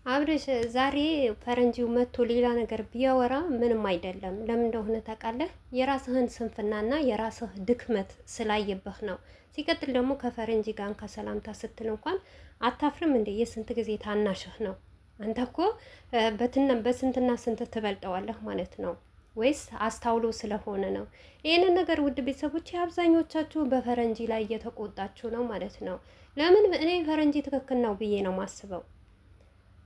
አብርሽ ዛሬ ፈረንጂው መጥቶ ሌላ ነገር ቢያወራ ምንም አይደለም። ለምን እንደሆነ ታውቃለህ? የራስህን ስንፍናና የራስህ ድክመት ስላየብህ ነው። ሲቀጥል ደግሞ ከፈረንጂ ጋር ከሰላምታ ስትል እንኳን አታፍርም እንዴ? የስንት ጊዜ ታናሽህ ነው። አንተ እኮ በስንትና ስንት ትበልጠዋለህ ማለት ነው። ወይስ አስታውሎ ስለሆነ ነው? ይህንን ነገር ውድ ቤተሰቦች አብዛኞቻችሁ በፈረንጂ ላይ እየተቆጣችሁ ነው ማለት ነው። ለምን እኔ ፈረንጂ ትክክል ነው ብዬ ነው ማስበው።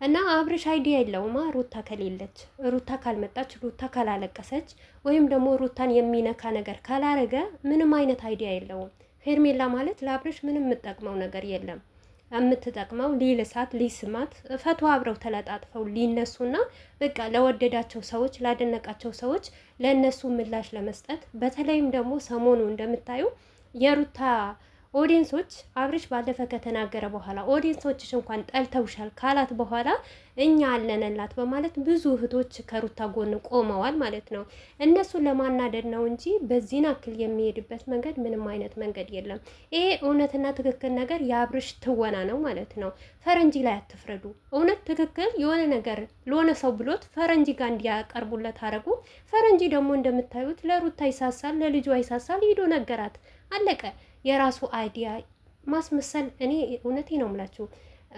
እና አብርሽ አይዲያ የለውማ። ሩታ ከሌለች፣ ሩታ ካልመጣች፣ ሩታ ካላለቀሰች ወይም ደግሞ ሩታን የሚነካ ነገር ካላረገ ምንም አይነት አይዲያ የለውም። ሄርሜላ ማለት ለአብርሽ ምንም የምጠቅመው ነገር የለም። የምትጠቅመው ሊልሳት ሊስማት ፈቶ አብረው ተለጣጥፈው ሊነሱና በቃ ለወደዳቸው ሰዎች ላደነቃቸው ሰዎች ለእነሱ ምላሽ ለመስጠት በተለይም ደግሞ ሰሞኑ እንደምታዩ የሩታ ኦዲየንሶች አብርሽ ባለፈ ከተናገረ በኋላ ኦዲየንሶችሽ እንኳን ጠልተውሻል ካላት በኋላ እኛ አለንላት በማለት ብዙ እህቶች ከሩታ ጎን ቆመዋል ማለት ነው። እነሱን ለማናደድ ነው እንጂ በዚህን አክል የሚሄድበት መንገድ ምንም አይነት መንገድ የለም። ይሄ እውነትና ትክክል ነገር የአብርሽ ትወና ነው ማለት ነው። ፈረንጂ ላይ አትፍረዱ። እውነት ትክክል የሆነ ነገር ለሆነ ሰው ብሎት ፈረንጂ ጋር እንዲያቀርቡለት አረጉ። ፈረንጂ ደግሞ እንደምታዩት ለሩታ ይሳሳል፣ ለልጇ ይሳሳል። ሂዶ ነገራት፣ አለቀ። የራሱ አይዲያ ማስመሰል። እኔ እውነቴ ነው የምላችሁ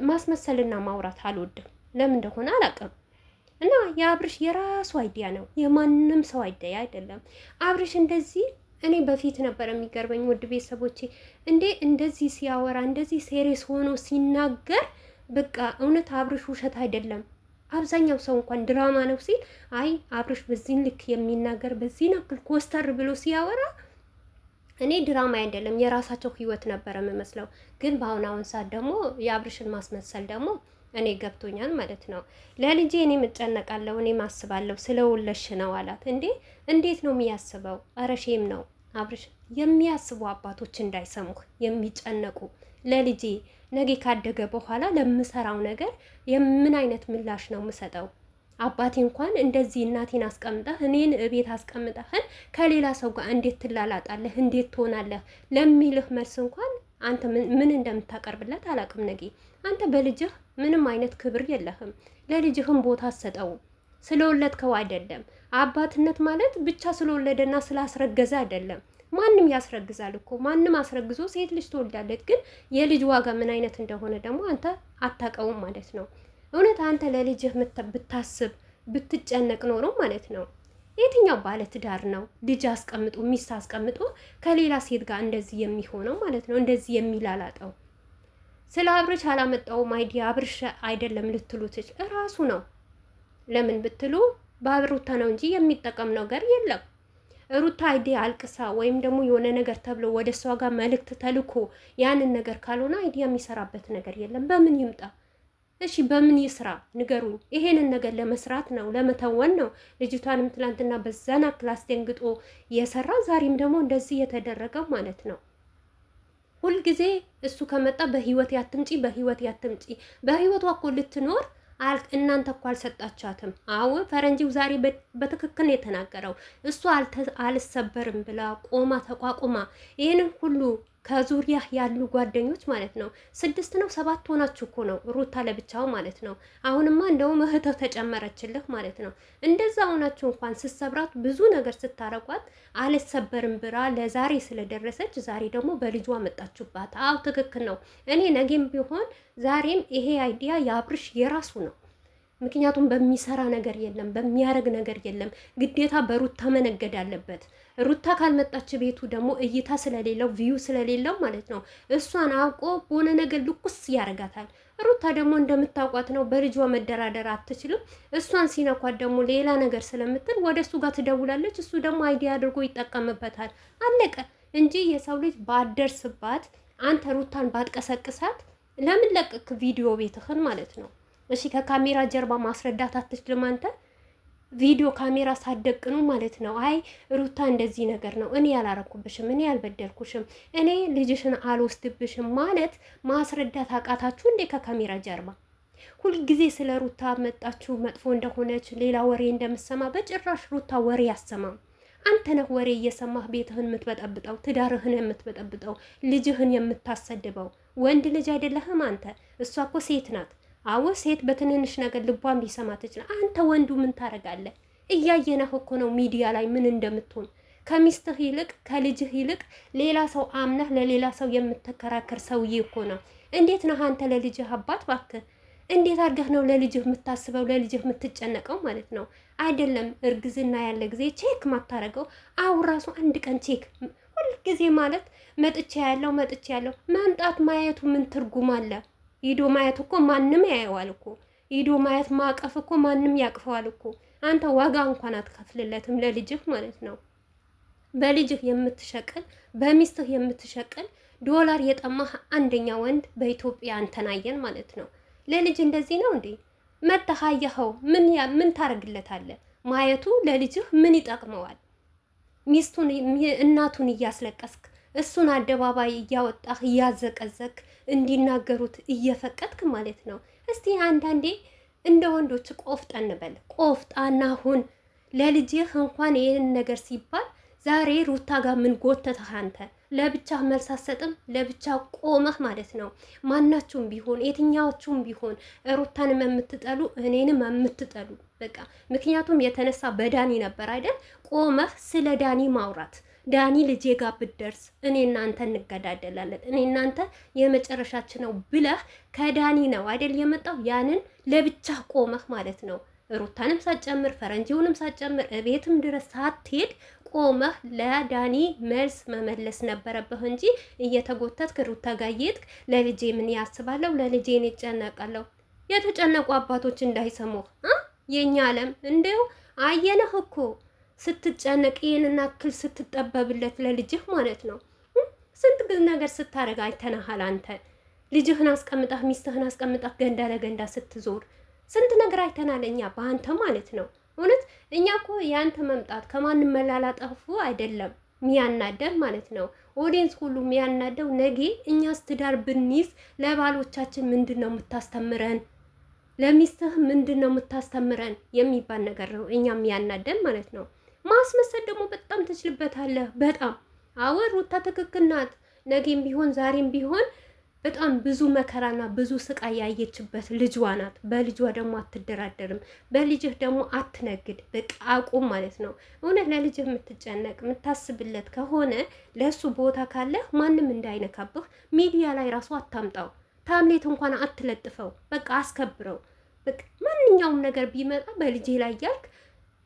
ማስመሰልና ማውራት አልወድም። ለምን እንደሆነ አላውቅም። እና የአብርሽ የራሱ አይዲያ ነው፣ የማንም ሰው አይዲያ አይደለም። አብርሽ እንደዚህ እኔ በፊት ነበር የሚገርበኝ ውድ ቤተሰቦቼ፣ እንደዚህ ሲያወራ እንደዚህ ሴሪየስ ሆኖ ሲናገር በቃ እውነት አብርሽ ውሸት አይደለም። አብዛኛው ሰው እንኳን ድራማ ነው ሲል አይ አብርሽ በዚህን ልክ የሚናገር በዚህን አክል ኮስተር ብሎ ሲያወራ እኔ ድራማ አይደለም የራሳቸው ህይወት ነበር የምመስለው። ግን አሁን ሰዓት ደግሞ የአብርሽን ማስመሰል ደግሞ እኔ ገብቶኛል ማለት ነው። ለልጄ እኔ እጨነቃለሁ፣ እኔ ማስባለሁ ስለወለሽ ነው አላት። እንዴት ነው የሚያስበው? ኧረ ሼም ነው አብርሽ። የሚያስቡ አባቶች እንዳይሰሙህ የሚጨነቁ ለልጄ ነገ ካደገ በኋላ ለምሰራው ነገር የምን አይነት ምላሽ ነው የምሰጠው? አባቴ እንኳን እንደዚህ እናቴን አስቀምጠህ እኔን እቤት አስቀምጠህን ከሌላ ሰው ጋር እንዴት ትላላጣለህ? እንዴት ትሆናለህ? ለሚልህ መልስ እንኳን አንተ ምን እንደምታቀርብለት አላውቅም። ነገ አንተ በልጅህ ምንም አይነት ክብር የለህም። ለልጅህም ቦታ አትሰጠውም። ስለወለድከው አይደለም። አባትነት ማለት ብቻ ስለወለደና ስላስረገዘ አይደለም። ማንም ያስረግዛል እኮ ማንም አስረግዞ ሴት ልጅ ትወልዳለች። ግን የልጅ ዋጋ ምን አይነት እንደሆነ ደግሞ አንተ አታውቀውም ማለት ነው። እውነት አንተ ለልጅህ ብታስብ ብትጨነቅ ኖሮ ማለት ነው የትኛው ባለ ትዳር ነው ልጅ አስቀምጦ ሚስት አስቀምጦ ከሌላ ሴት ጋር እንደዚህ የሚሆነው ማለት ነው? እንደዚህ የሚላላጠው ስለ አብርሽ አላመጣውም አይዲያ። አብርሽ አይደለም ልትሉት እራሱ ነው። ለምን ብትሉ በሩታ ነው እንጂ የሚጠቀም ነገር የለም። ሩታ አይዲያ አልቅሳ ወይም ደግሞ የሆነ ነገር ተብሎ ወደ እሷ ጋር መልእክት ተልኮ ያንን ነገር ካልሆነ አይዲያ የሚሰራበት ነገር የለም። በምን ይምጣ? እሺ በምን ይስራ ንገሩኝ። ይሄንን ነገር ለመስራት ነው ለመተወን ነው። ልጅቷንም ትላንትና በዛና ክላስ ደንግጦ የሰራ ዛሬም ደግሞ እንደዚህ የተደረገው ማለት ነው። ሁልጊዜ እሱ ከመጣ በህይወት ያትምጪ፣ በህይወት ያትምጪ። በህይወቷ እኮ ልትኖር እናንተ እኮ አልሰጣቻትም። አዎ ፈረንጂው ዛሬ በትክክል ነው የተናገረው። እሱ አልሰበርም ብላ ቆማ ተቋቁማ ይሄንን ሁሉ ከዙሪያ ያሉ ጓደኞች ማለት ነው 6 ነው 7 ሆናችሁ እኮ ነው ሩታ ለብቻው ማለት ነው። አሁንማ እንደውም እህትህ ተጨመረችልህ ማለት ነው። እንደዛ ሆናችሁ እንኳን ስትሰብራት ብዙ ነገር ስታረቋት አልሰበርም ብራ ለዛሬ ስለደረሰች ዛሬ ደግሞ በልጇ መጣችሁባት። አዎ ትክክል ነው። እኔ ነገም ቢሆን ዛሬም ይሄ አይዲያ የአብርሽ የራሱ ነው። ምክንያቱም በሚሰራ ነገር የለም፣ በሚያረግ ነገር የለም። ግዴታ በሩታ መነገድ አለበት። ሩታ ካልመጣች ቤቱ ደግሞ እይታ ስለሌለው ቪዩ ስለሌለው ማለት ነው እሷን አውቆ በሆነ ነገር ልኩስ ያረጋታል። ሩታ ደግሞ እንደምታውቋት ነው በልጇ መደራደር አትችልም። እሷን ሲነኳት ደግሞ ሌላ ነገር ስለምትል ወደ እሱ ጋር ትደውላለች። እሱ ደግሞ አይዲያ አድርጎ ይጠቀምበታል። አለቀ እንጂ የሰው ልጅ ባደርስባት አንተ ሩታን ባትቀሰቅሳት ለምን ለቅክ ቪዲዮ ቤትህን ማለት ነው? እሺ ከካሜራ ጀርባ ማስረዳት አትችልም አንተ? ቪዲዮ ካሜራ ሳደቅኑ ማለት ነው። አይ ሩታ እንደዚህ ነገር ነው፣ እኔ ያላረኩብሽም፣ እኔ ያልበደልኩሽም፣ እኔ ልጅሽን አልወስድብሽም ማለት ማስረዳት አቃታችሁ እንዴ? ከካሜራ ጀርባ ሁልጊዜ ስለ ሩታ መጣችሁ መጥፎ እንደሆነች ሌላ ወሬ እንደምሰማ። በጭራሽ ሩታ ወሬ ያሰማም። አንተ ነህ ወሬ እየሰማህ ቤትህን የምትበጠብጠው፣ ትዳርህን የምትበጠብጠው፣ ልጅህን የምታሰድበው። ወንድ ልጅ አይደለህም አንተ። እሷ እኮ ሴት ናት። አዎ ሴት በትንንሽ ነገር ልቧን ቢሰማ ትችላል። አንተ ወንዱ ምን ታረጋለህ? እያየነህ እኮ ነው ሚዲያ ላይ ምን እንደምትሆን። ከሚስትህ ይልቅ ከልጅህ ይልቅ ሌላ ሰው አምነህ ለሌላ ሰው የምትከራከር ሰውዬ እኮ ነው። እንዴት ነህ አንተ ለልጅህ አባት ባክህ? እንዴት አድርገህ ነው ለልጅህ የምታስበው ለልጅህ የምትጨነቀው ማለት ነው? አይደለም እርግዝና ያለ ጊዜ ቼክ ማታረገው። አሁን ራሱ አንድ ቀን ቼክ ሁልጊዜ ማለት መጥቼ ያለው መምጣት ማየቱ ምን ትርጉም አለ? ሂዶ ማየት እኮ ማንም ያየዋል እኮ። ሂዶ ማየት ማቀፍ እኮ ማንም ያቅፈዋል እኮ። አንተ ዋጋ እንኳን አትከፍልለትም ለልጅህ ማለት ነው። በልጅህ የምትሸቅል በሚስትህ የምትሸቅል ዶላር የጠማህ አንደኛ ወንድ በኢትዮጵያ አንተናየን ማለት ነው። ለልጅ እንደዚህ ነው እንዴ? መተሃየኸው ምን ታረግለታለህ? ማየቱ ለልጅህ ምን ይጠቅመዋል? ሚስቱን እናቱን እያስለቀስክ እሱን አደባባይ እያወጣህ እያዘቀዘክ እንዲናገሩት እየፈቀድክ ማለት ነው። እስቲ አንዳንዴ እንደ ወንዶች ቆፍጠን በል፣ ቆፍጣና ሁን። ለልጅህ እንኳን ይህን ነገር ሲባል ዛሬ ሩታ ጋር ምን ጎተተህ አንተ? ለብቻ መልስ አትሰጥም? ለብቻ ቆመህ ማለት ነው። ማናችሁም ቢሆን የትኛዎቹም ቢሆን ሩታንም የምትጠሉ እኔንም የምትጠሉ በቃ ምክንያቱም የተነሳ በዳኒ ነበር አይደል? ቆመህ ስለ ዳኒ ማውራት ዳኒ ልጄ ጋር ብትደርስ እኔ እናንተ እንገዳደላለን፣ እኔ እናንተ የመጨረሻችን ነው ብለህ ከዳኒ ነው አይደል የመጣው? ያንን ለብቻ ቆመህ ማለት ነው። ሩታንም ሳትጨምር ፈረንጂውንም ሳትጨምር እቤትም ድረስ ሳትሄድ ቆመህ ለዳኒ መልስ መመለስ ነበረብህ እንጂ እየተጎተትክ ሩታ ጋር እየሄድክ ለልጄ ምን ያስባለሁ፣ ለልጄ እኔ እጨነቃለሁ። የተጨነቁ አባቶች እንዳይሰሙህ የኛ ዓለም እንደው አየነህ እኮ ስትጨነቅ ይህንን አክል ስትጠበብለት ለልጅህ ማለት ነው። ስንት ነገር ስታደርግ አይተናሃል አንተ። ልጅህን አስቀምጣህ ሚስትህን አስቀምጣህ ገንዳ ለገንዳ ስትዞር ስንት ነገር አይተናል እኛ በአንተ ማለት ነው። እውነት እኛ እኮ የአንተ መምጣት ከማንም መላላጠፉ አይደለም ሚያናደር ማለት ነው። ኦዲየንስ ሁሉ ሚያናደው ነገ እኛስ ትዳር ብንይዝ ለባሎቻችን ምንድን ነው የምታስተምረን፣ ለሚስትህ ምንድን ነው የምታስተምረን የሚባል ነገር ነው እኛ ሚያናደን ማለት ነው። ማስመሰል ደግሞ በጣም ትችልበታለህ። በጣም አዎ ሩታ ትክክል ናት። ነገም ቢሆን ዛሬም ቢሆን በጣም ብዙ መከራና ብዙ ስቃይ ያየችበት ልጇ ናት። በልጇ ደግሞ አትደራደርም። በልጅህ ደግሞ አትነግድ። በቃ አቁም ማለት ነው። እውነት ለልጅህ የምትጨነቅ የምታስብለት ከሆነ ለእሱ ቦታ ካለህ ማንም እንዳይነካብህ ሚዲያ ላይ ራሱ አታምጣው። ታምሌት እንኳን አትለጥፈው። በቃ አስከብረው። በቃ ማንኛውም ነገር ቢመጣ በልጄ ላይ ያልክ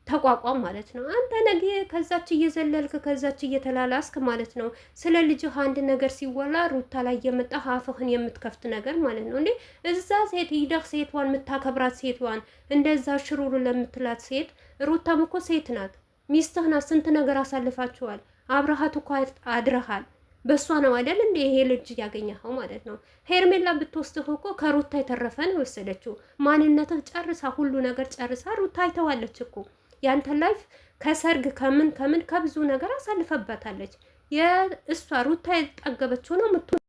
ተቋቋም ማለት ነው። አንተ ነገ ከዛች እየዘለልክ ከዛች እየተላላስክ ማለት ነው። ስለ ልጅህ አንድ ነገር ሲወላ ሩታ ላይ የመጣ አፍህን የምትከፍት ነገር ማለት ነው። እንዴ እዛ ሴት ሂደህ ሴቷን የምታከብራት ሴቷን እንደዛ ሽሩሩ ለምትላት ሴት ሩታም እኮ ሴት ናት፣ ሚስትህ ናት። ስንት ነገር አሳልፋችኋል። አብረሃት እኮ አድረሃል። በእሷ ነው አይደል እንዴ ይሄ ልጅ ያገኘኸው ማለት ነው። ሄርሜላ ብትወስድህ እኮ ከሩታ የተረፈ ነው የወሰደችው። ማንነትህ ጨርሳ ሁሉ ነገር ጨርሳ ሩታ አይተዋለች እኮ ያንተ ላይፍ ከሰርግ ከምን ከብዙ ነገር አሳልፈባታለች። የእሷ ሩታ የጠገበችው ነው